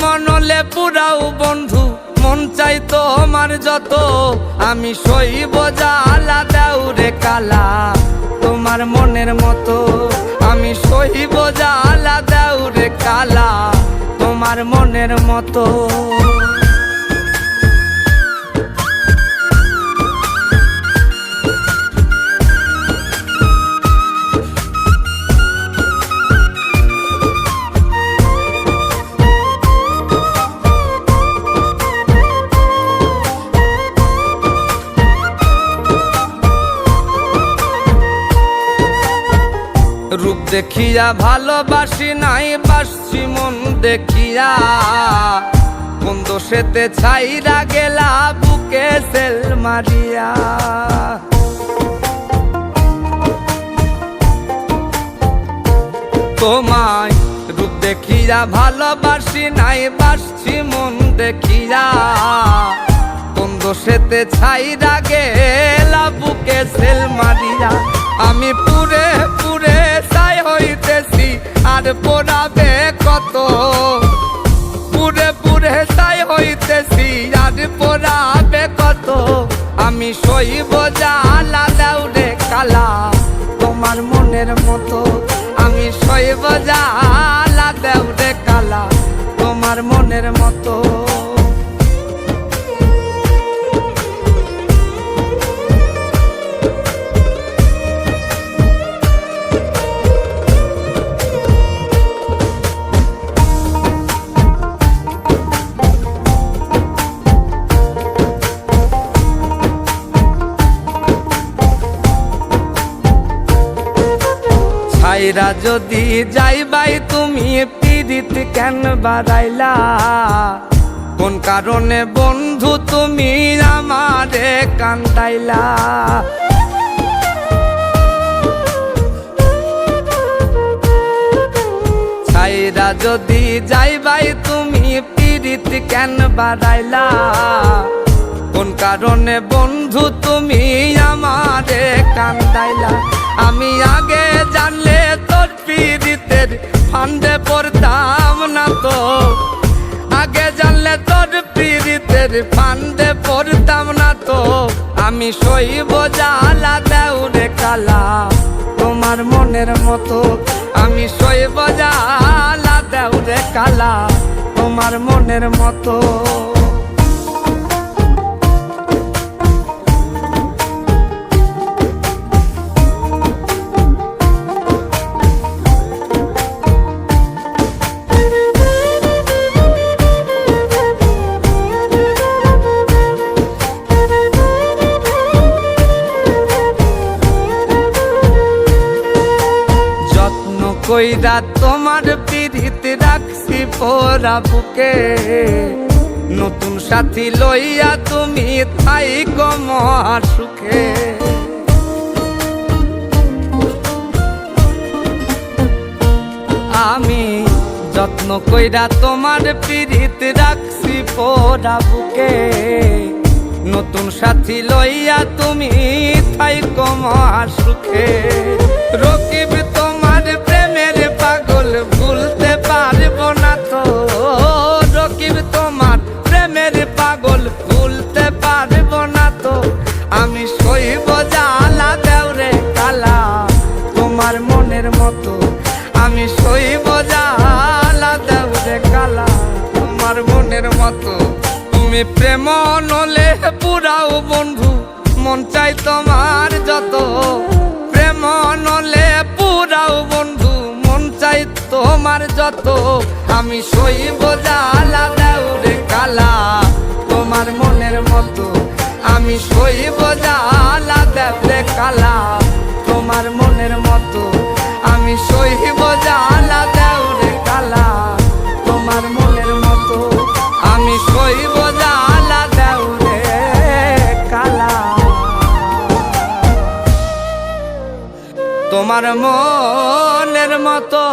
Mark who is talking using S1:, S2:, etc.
S1: মনলে পুরাও বন্ধু মন চাই তোমার যত আমি সইব জ্বালা দেউরে কালা তোমার মনের মতো আমি সইব জ্বালা দেউরে কালা তোমার মনের মতো রূপ দেখিয়া ভালোবাসি নাই বাসছি মন দেখিয়া কোন দোষেতে ছাইরা গেলা বুকে সেল মারিয়া তোমায় রূপ দেখিয়া ভালোবাসি নাই বাসছি মন দেখিয়া কোন দোষেতে ছাইরা গেলা বুকে সেল মারিয়া আমি পুরে পুরে ছাই হইতেছি আর পোড়াবে কত পুরে পুরে ছাই হইতেছি আর পোড়াবে কত আমি সইব জ্বালা দেউরে কালা তোমার মনের মতো আমি সইব জ্বালা দেউরে কালা তোমার মনের মতো ছাইরা যদি যাইবাই তুমি পীড়িত কেন বাড়াইলা কোন কারণে বন্ধু তুমি আমারে কান্দাইলা ছাইরা যদি যাইবাই তুমি পীড়িত কেন বাড়াইলা কোন কারণে বন্ধু তুমি আমারে কান্দাইলা আমি আগে জানলে তোর পীড়িতের ফান্দে পড়তাম না তো আগে জানলে তোর পীড়িতের ফান্দে পড়তাম না তো আমি সইব জ্বালা দেউরে কালা তোমার মনের মতো আমি সইব জ্বালা দেউরে কালা তোমার মনের মতো কইরা তোমার পীড়িত রাখছি পোড়া বুকে নতুন সাথী লইয়া তুমি থাইকো মহা সুখে আমি যত্ন কইরা তোমার পীড়িত রাখছি পোড়া বুকে নতুন সাথী লইয়া তুমি থাইকো মহা সুখে রকিব তোমার প্রেমের পাগল ভুলতে পারবো না তো রকিব তোমার প্রেমের পাগল ভুলতে পারবো না তো আমি সইব জ্বালা দেউরে কালা তোমার মনের মতো আমি সইব জ্বালা দেউরে কালা তোমার মনের মতো তুমি প্রেম নলে পুরাও বন্ধু মন চাই তোমার যত প্রেম নলে পুরাও বন্ধু মন চাই তোমার যত আমি সইব জ্বালা দেউরে কালা তোমার মনের মতো আমি সইব জ্বালা দেউরে কালা তোমার মনের মতো আমি সইব জ্বালা দেউরে কালা তোমার মনের মতো আমি সইব জ্বালা দেউরে কালা তোমার মনের মতো।